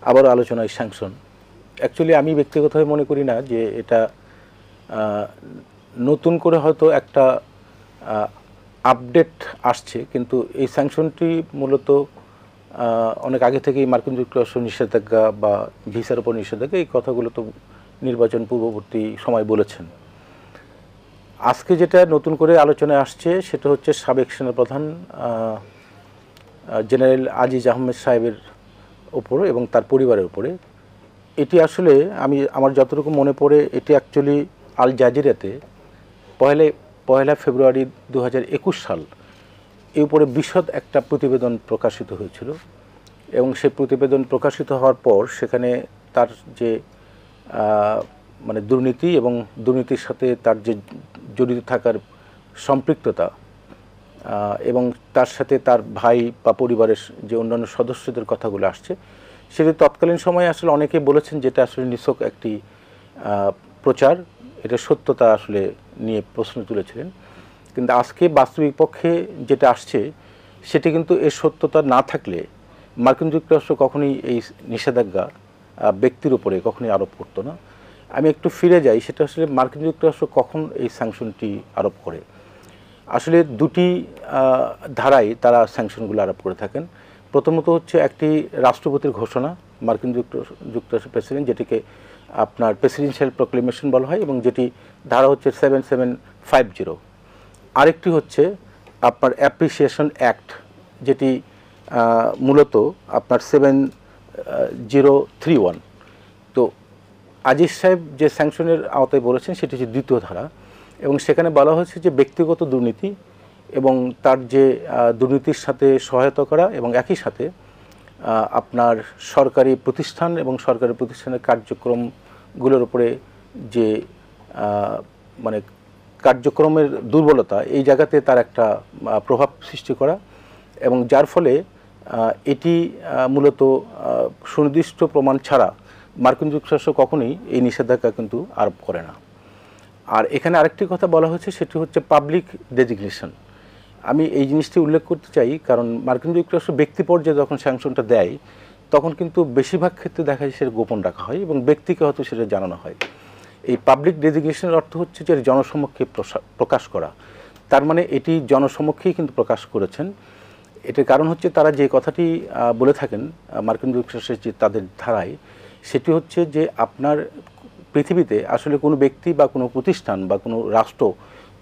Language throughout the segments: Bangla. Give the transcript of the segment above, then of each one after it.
আবারও আলোচনায় স্যাংশন। অ্যাকচুয়ালি আমি ব্যক্তিগতভাবে মনে করি না যে এটা নতুন করে হয়তো একটা আপডেট আসছে, কিন্তু এই স্যাংশনটি মূলত অনেক আগে থেকেই মার্কিন যুক্তরাষ্ট্র নিষেধাজ্ঞা বা ভিসার উপর নিষেধাজ্ঞা এই কথাগুলো তো নির্বাচন পূর্ববর্তী সময় বলেছেন। আজকে যেটা নতুন করে আলোচনায় আসছে সেটা হচ্ছে সাবেক সেনাপ্রধান জেনারেল আজিজ আহমেদ সাহেবের ওপরে এবং তার পরিবারের উপরে। এটি আসলে আমার যতটুকু মনে পড়ে এটি অ্যাকচুয়ালি আল জাজিরাতে পয়লা ফেব্রুয়ারি 2021 সাল এই উপরে বিশদ একটা প্রতিবেদন প্রকাশিত হয়েছিল এবং সেই প্রতিবেদন প্রকাশিত হওয়ার পর সেখানে তার যে মানে দুর্নীতি এবং দুর্নীতির সাথে তার যে জড়িত থাকার সম্পৃক্ততা এবং তার সাথে তার ভাই বা পরিবারের যে অন্যান্য সদস্যদের কথাগুলো আসছে, সেটি তৎকালীন সময়ে আসলে অনেকে বলেছেন যেটা আসলে নিছক একটি প্রচার, এটা সত্যতা আসলে নিয়ে প্রশ্ন তুলেছিলেন। কিন্তু আজকে বাস্তবিক পক্ষে যেটা আসছে সেটি কিন্তু এর সত্যতা না থাকলে মার্কিন যুক্তরাষ্ট্র কখনোই এই নিষেধাজ্ঞা ব্যক্তির উপরে কখনোই আরোপ করতো না। আমি একটু ফিরে যাই, সেটা আসলে মার্কিন যুক্তরাষ্ট্র কখন এই স্যাংশনটি আরোপ করে। আসলে দুটি ধারায় তারা স্যাংশনগুলো আরোপ করে থাকেন। প্রথমত হচ্ছে একটি রাষ্ট্রপতির ঘোষণা, মার্কিন যুক্তরাষ্ট্রের প্রেসিডেন্ট, যেটিকে আপনার প্রেসিডেন্সিয়াল প্রক্লেমেশন বলা হয় এবং যেটি ধারা হচ্ছে 7750। আরেকটি হচ্ছে আপনার অ্যাপ্রিসিয়েশন অ্যাক্ট, যেটি মূলত আপনার 7031। তো আজিজ সাহেব যে স্যাংশনের আওতায় বলেছেন সেটি হচ্ছে দ্বিতীয় ধারা এবং সেখানে বলা হয়েছে যে ব্যক্তিগত দুর্নীতি এবং তার যে দুর্নীতির সাথে সহায়তা করা এবং একই সাথে আপনার সরকারি প্রতিষ্ঠান এবং সরকারি প্রতিষ্ঠানের কার্যক্রমগুলোর উপরে যে মানে কার্যক্রমের দুর্বলতা, এই জায়গাতে তার একটা প্রভাব সৃষ্টি করা এবং যার ফলে এটি মূলত সুনির্দিষ্ট প্রমাণ ছাড়া মার্কিন যুক্তরাষ্ট্র কখনোই এই নিষেধাজ্ঞা কিন্তু আরোপ করে না। আর এখানে আরেকটি কথা বলা হয়েছে, সেটি হচ্ছে পাবলিক ডেজিগনেশন। আমি এই জিনিসটি উল্লেখ করতে চাই কারণ মার্কিন যুক্তরাষ্ট্র ব্যক্তি পর্যায়ে যখন স্যাংশনটা দেয় তখন কিন্তু বেশিরভাগ ক্ষেত্রে দেখা যায় সেটা গোপন রাখা হয় এবং ব্যক্তিকে হয়তো সেটা জানানো হয়। এই পাবলিক ডেজিগনেশনের অর্থ হচ্ছে যে জনসমক্ষে প্রকাশ করা, তার মানে এটি জনসমক্ষেই কিন্তু প্রকাশ করেছেন। এটার কারণ হচ্ছে তারা যে কথাটি বলে থাকেন মার্কিন যুক্তরাষ্ট্রের যে তাদের ধারায়, সেটি হচ্ছে যে আপনার পৃথিবীতে আসলে কোনো ব্যক্তি বা কোনো প্রতিষ্ঠান বা কোনো রাষ্ট্র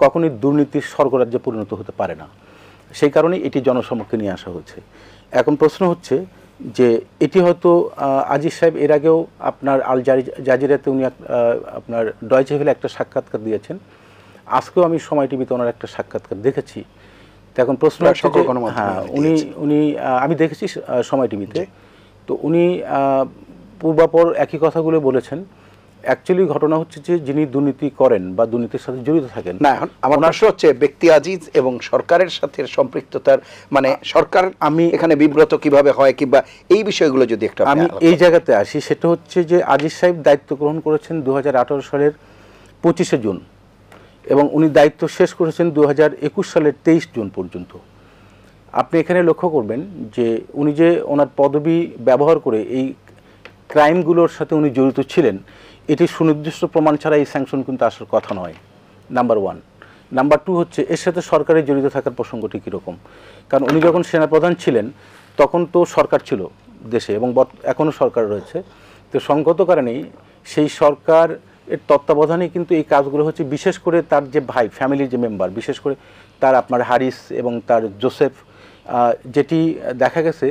কখনোই দুর্নীতির স্বর্গরাজ্যে পরিণত হতে পারে না। সেই কারণে এটি জনসমক্ষে নিয়ে আসা হচ্ছে। এখন প্রশ্ন হচ্ছে যে এটি হয়তো আজিজ সাহেব এর আগেও আপনার আল জাজিরাতে উনি আপনার ডয়চে ভেলে একটা সাক্ষাৎকার দিয়েছেন, আজকেও আমি সময় টিভিতে ওনার একটা সাক্ষাৎকার দেখেছি। তো এখন প্রশ্ন হচ্ছে যে হ্যাঁ উনি আমি দেখেছি সময় টিভিতে, তো উনি পূর্বাপর একই কথাগুলো বলেছেন। অ্যাকচুয়ালি ঘটনা হচ্ছে যে যিনি দুর্নীতি করেন বা দুর্নীতির সাথে জড়িত থাকেন, না এখন আমার প্রশ্ন হচ্ছে ব্যক্তি আজিজ এবং সরকারের সাথে সম্পৃক্ততার মানে সরকার আমি এখানে বিব্রত কিভাবে হয় কিংবা এই বিষয়গুলো যদি একটু আমি এই জায়গাতে আসি। সেটা হচ্ছে যে আজিজ সাহেব দায়িত্ব গ্রহণ করেছেন 2018 সালের 25শে জুন এবং উনি দায়িত্ব শেষ করেছেন 2021 সালের 23 জুন পর্যন্ত। আপনি এখানে লক্ষ্য করবেন যে উনি যে ওনার পদবি ব্যবহার করে এই ক্রাইমগুলোর সাথে উনি জড়িত ছিলেন, এটি সুনির্দিষ্ট প্রমাণ ছাড়া এই স্যাংশন কিন্তু আসার কথা নয়, নাম্বার 1। নাম্বার 2 হচ্ছে এর সাথে সরকারের জড়িত থাকার প্রসঙ্গটি কীরকম, কারণ উনি যখন সেনাপ্রধান ছিলেন তখন তো সরকার ছিল দেশে এবং এখনও সরকার রয়েছে। তো সঙ্গত কারণেই সেই সরকার এর তত্ত্বাবধানে কিন্তু এই কাজগুলো হচ্ছে, বিশেষ করে তার যে ভাই ফ্যামিলির যে মেম্বার, বিশেষ করে তার আপনার হারিস এবং তার জোসেফ, যেটি দেখা গেছে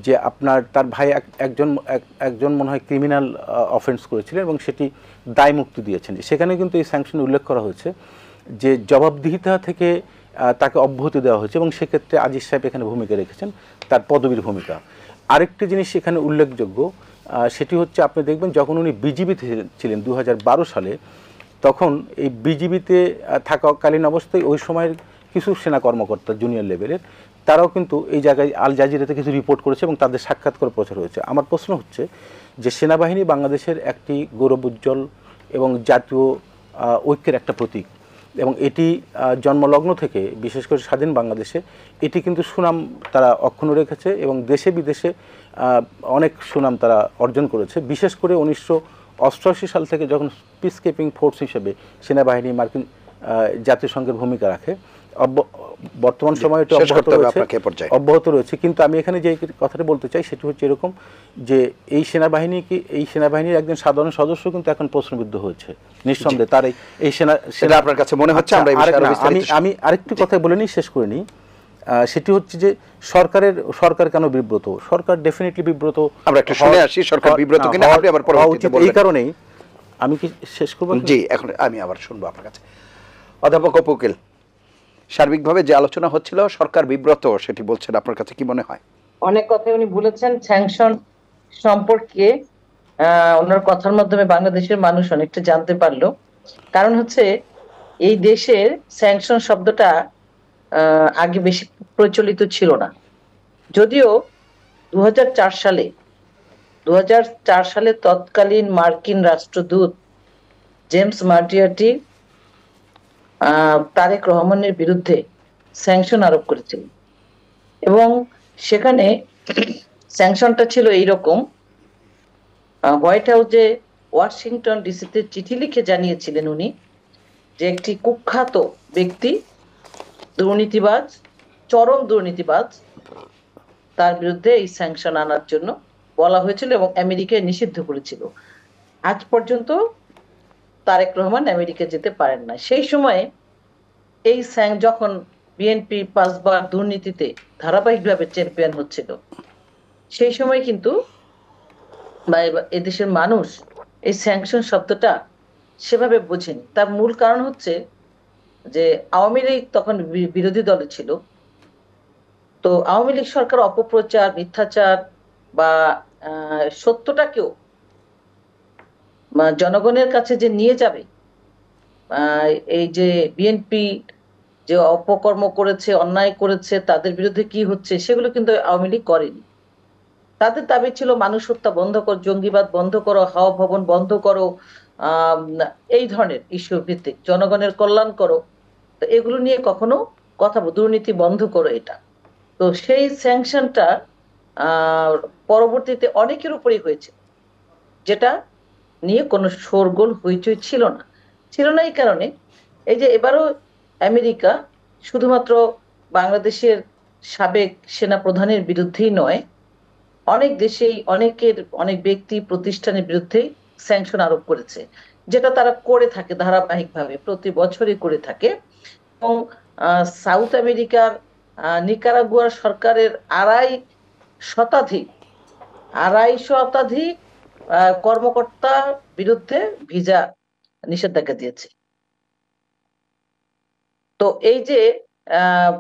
যে আপনার তার ভাই একজন মনে হয় ক্রিমিনাল অফেন্স করেছিলেন এবং সেটি দায় মুক্তি দিয়েছেন। সেখানে কিন্তু এই স্যাংশনে উল্লেখ করা হয়েছে যে জবাবদিহিতা থেকে তাকে অব্যাহতি দেওয়া হয়েছে এবং সেক্ষেত্রে আজিজ সাহেব এখানে ভূমিকা রেখেছেন, তার পদবীর ভূমিকা। আরেকটি জিনিস এখানে উল্লেখযোগ্য, সেটি হচ্ছে আপনি দেখবেন যখন উনি বিজিবিতে ছিলেন 2012 সালে, তখন এই বিজিবিতে থাকাকালীন অবস্থায় ওই সময়ের কিছু সেনা কর্মকর্তা জুনিয়র লেভেলের তারাও কিন্তু এই জায়গায় আল জাজিরাতে কিছু রিপোর্ট করেছে এবং তাদের সাক্ষাৎকার প্রচার হয়েছে। আমার প্রশ্ন হচ্ছে যে সেনাবাহিনী বাংলাদেশের একটি গৌরবোজ্জ্বল এবং জাতীয় ঐক্যের একটা প্রতীক এবং এটি জন্মলগ্ন থেকে বিশেষ করে স্বাধীন বাংলাদেশে এটি কিন্তু সুনাম তারা অক্ষুণ্ণ রেখেছে এবং দেশে বিদেশে অনেক সুনাম তারা অর্জন করেছে। বিশেষ করে 1988 সাল থেকে যখন পিস কিপিং ফোর্স হিসেবে সেনাবাহিনী মার্কিন জাতিসংঘের ভূমিকা রাখে, বর্তমান সময়ে এটি অব্যাহত রয়েছে। কিন্তু আমি এখানে যে কথাটা বলতে চাই সেটি হচ্ছে এরকম যে এই সেনাবাহিনীর একজন সাধারণ সদস্য কিন্তু এখন প্রশ্নবিদ্ধ হয়েছে নিঃসন্দেহে। তার এই সেনা আপনার কাছে মনে হচ্ছে আমি আরেকটি কথা বলে নিই, শেষ করে নিই। সেটি হচ্ছে যে সরকার কেন বিব্রত? সরকার ডেফিনেটলি বিব্রত। আমরা একটু শুনে আসি সরকার বিব্রত কিনা, আপনি আবার পরবর্তীতে বলবেন। এই কারণেই আমি কি শেষ করব? জি, এখন আমি আবার শুনবো আপনার কাছে। অধ্যাপক অপু উকিল, সার্বিকভাবে যে আলোচনা হচ্ছিল সরকার বিব্রত সেটি বলছেন, আপনার কাছে কি মনে হয়? অনেক কথা উনি বলেছেন স্যাংশন সম্পর্কে, ওনার কথার মাধ্যমে বাংলাদেশের মানুষ অনেকটা জানতে পারলো। কারণ হচ্ছে এই দেশের স্যাংশন শব্দটা আগে বেশি প্রচলিত ছিল না। যদিও 2004 সালে তৎকালীন মার্কিন রাষ্ট্রদূত জেমস মার্টিয়ার্টি তারেক রহমানের বিরুদ্ধে স্যাংশন আরোপ করেছিল, এবং সেখানে স্যাংশনটা ছিল এইরকম। হোয়াইট হাউসে ওয়াশিংটন ডিসিতে চিঠি লিখে জানিয়েছিলেন উনি যে একটি কুখ্যাত ব্যক্তি, দুর্নীতিবাজ, চরম দুর্নীতিবাজ, তার বিরুদ্ধে এই স্যাংশন আনার জন্য বলা হয়েছিল এবং আমেরিকায় নিষিদ্ধ করেছিল। আজ পর্যন্ত তারেক রহমান আমেরিকা যেতে পারেন না। সেই সময়ে এই যখন বিএনপি 5 বার দুর্নীতিতে ধারাবাহিকভাবে চ্যাম্পিয়ন হচ্ছিল, সেই সময় কিন্তু এদেশের মানুষ এই স্যাংশন শব্দটা সেভাবে বোঝেনি। তার মূল কারণ হচ্ছে যে আওয়ামী লীগ তখন বিরোধী দলে ছিল। তো আওয়ামী লীগ সরকার অপপ্রচার, মিথ্যাচার বা সত্যটাকেও জনগণের কাছে যে নিয়ে যাবে, এই যে বিএনপি যে অপকর্ম করেছে, অন্যায় করেছে, তাদের বিরুদ্ধে কি হচ্ছে, সেগুলো কিন্তু আওয়ামী লীগ করেনি। তাদের দাবি ছিল মানুষ হত্যা বন্ধ করো, জঙ্গিবাদ বন্ধ করো, হাওয়া ভবন বন্ধ করো, এই ধরনের ইস্যু ভিত্তিক জনগণের কল্যাণ করো। তো এগুলো নিয়ে কখনো কথা, দুর্নীতি বন্ধ করো, এটা। তো সেই স্যাংশনটা পরবর্তীতে অনেকের উপরেই হয়েছে, যেটা নিয়ে কোনো শোরগোল হইচই ছিল না। এই কারণে এই যে এবারও আমেরিকা শুধুমাত্র বাংলাদেশের সাবেক সেনা প্রধানের বিরুদ্ধেই নয়, অনেক দেশেই অনেক ব্যক্তি প্রতিষ্ঠানের বিরুদ্ধেই স্যাংশন আরোপ করেছে, যেটা তারা করে থাকে ধারাবাহিকভাবে, প্রতি বছরই করে থাকে। এবং সাউথ আমেরিকার নিকারাগুয়ার সরকারের 250 শতাধিক কর্মকর্তার বিরুদ্ধে ভিসা নিষেধাজ্ঞা দিয়েছে। তো এই যে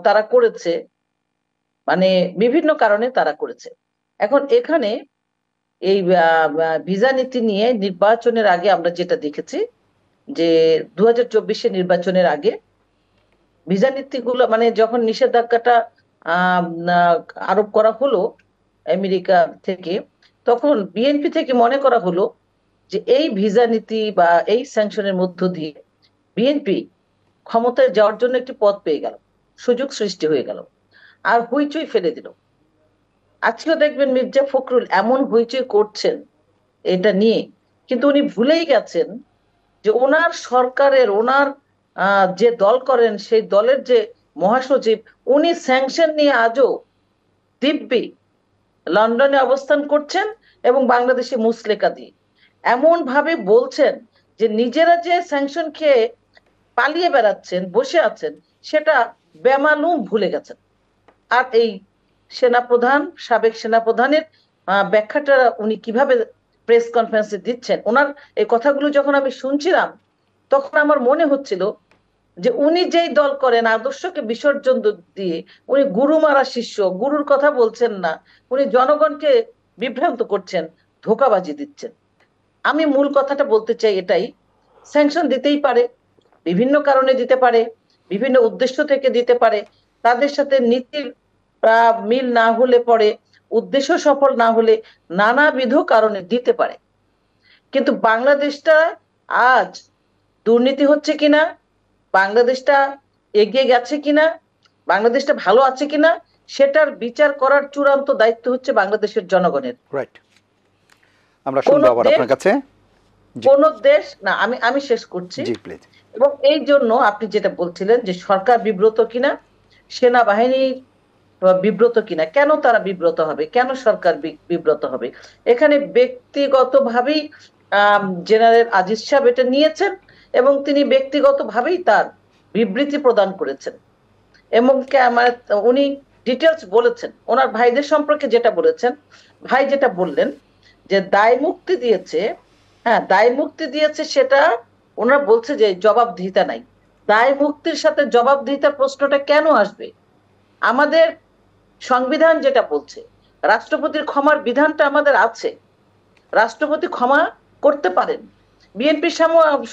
তারা করেছে, মানে বিভিন্ন কারণে তারা করেছে। এখন এখানে এই ভিসা নীতি নিয়ে নির্বাচনের আগে আমরা যেটা দেখেছি যে 2024 নির্বাচনের আগে ভিসা নীতিগুলো, মানে যখন নিষেধাজ্ঞাটা আরোপ করা হলো আমেরিকা থেকে, তখন বিএনপি থেকে মনে করা হলো যে এই ভিসা নীতি বা এই স্যাংশনের মধ্য দিয়ে বিএনপি ক্ষমতায় যাওয়ার জন্য একটি পথ পেয়ে গেল, সুযোগ সৃষ্টি হয়ে গেল, আর হইচই ফেলে দিল। আজকেও দেখবেন মির্জা ফখরুল এমন হইচই করছেন এটা নিয়ে, কিন্তু উনি ভুলেই গেছেন যে ওনার সরকারের, ওনার যে দল করেন সেই দলের যে মহাসচিব, উনি স্যাংশন নিয়ে আজও দিব্যি লন্ডনে অবস্থান করছেন এবং বাংলাদেশে মুসলেকা দিয়ে এমন ভাবে বলছেন যে নিজেরা যে স্যাংশন খেয়ে পালিয়ে বেড়াচ্ছেন, বসে আছেন, সেটা বেমালুম ভুলে গেছেন। আর এই সেনাপ্রধান, সাবেক সেনাপ্রধানের ব্যাখ্যাটা উনি কিভাবে প্রেস কনফারেন্সে দিচ্ছেন, ওনার এই কথাগুলো যখন আমি শুনছিলাম, তখন আমার মনে হচ্ছিল যে উনি যেই দল করেন, আদর্শকে বিসর্জন দিয়ে উনি গুরু মারা শিষ্য, গুরুর কথা বলছেন না, উনি জনগণকে বিভ্রান্ত করছেন, ধোঁকাবাজি দিচ্ছেন। আমি মূল কথাটা বলতে চাই এটাই, স্যাংশন দিতেই পারে, বিভিন্ন কারণে দিতে পারে, বিভিন্ন উদ্দেশ্য থেকে দিতে পারে, তাদের সাথে নীতির মিল না হলে পরে, উদ্দেশ্য সফল না হলে নানাবিধ কারণে দিতে পারে। কিন্তু বাংলাদেশটা আজ দুর্নীতি হচ্ছে কিনা, বাংলাদেশটা এগিয়ে গেছে কিনা, বাংলাদেশটা ভালো আছে কিনা, সেটার বিচার করার চূড়ান্ত দায়িত্ব হচ্ছে বাংলাদেশের জনগণের। রাইট, আমরা শুনবো আবার আপনার কাছে। জি। কোন দেশ না, আমি শেষ করছি। জি প্লিজ। এবং এই জন্য আপনি যেটা বলছিলেন যে সরকার বিব্রত কিনা, সেনাবাহিনী বিব্রত কিনা, কেন তারা বিব্রত হবে, কেন সরকার বিব্রত হবে? এখানে ব্যক্তিগতভাবেই জেনারেল আজিজ সাহেব এটা নিয়েছেন এবং তিনি ব্যক্তিগতভাবেই তার বিবৃতি প্রদান করেছেন এবং উনি ডিটেলস বলেছেন ওনার ভাইদের সম্পর্কে। যেটা বলেছেন, ভাই যেটা বললেন যে দায় মুক্তি দিয়েছে, হ্যাঁ দায় মুক্তি দিয়েছে, সেটা ওনারা বলছে যে জবাবদিহিতা নাই। দায় মুক্তির সাথে জবাবদিহিতার প্রশ্নটা কেন আসবে? আমাদের সংবিধান যেটা বলছে, রাষ্ট্রপতির ক্ষমার বিধানটা আমাদের আছে, রাষ্ট্রপতি ক্ষমা করতে পারেন। বিএনপির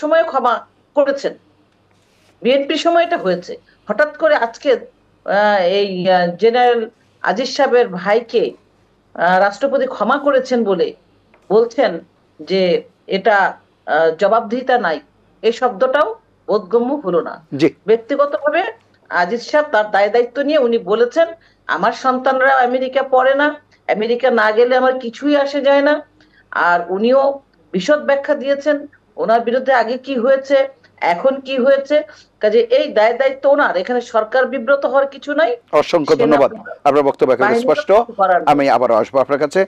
সময় ক্ষমা করেছেন, বিএনপির সময় এটা হয়েছে। হঠাৎ করে আজকে এই জেনারেল আজিজ সাহেবের ভাইকে রাষ্ট্রপতি ক্ষমা করেছেন বলে বলছেন যে এটা জবাবদিহিতা নাই, এই শব্দটাও বোধগম্য হলো না। জি। ব্যক্তিগতভাবে আজিজ সাহেব তার দায় দায়িত্ব নিয়ে উনি বলেছেন, আমার সন্তানরা আমেরিকা পড়ে না, আমেরিকা না গেলে আমার কিছুই আসে যায় না। আর উনিও বিশদ ব্যাখ্যা দিয়েছেন ওনার বিরুদ্ধে আগে কি হয়েছে, এখন কি হয়েছে। কাজে এই দায় দায়িত্ব ওনার, এখানে সরকার বিব্রত হওয়ার কিছু নাই। অসংখ্য ধন্যবাদ, আপনার বক্তব্য একেবারে স্পষ্ট। আমি আবারও আসবো আপনার কাছে।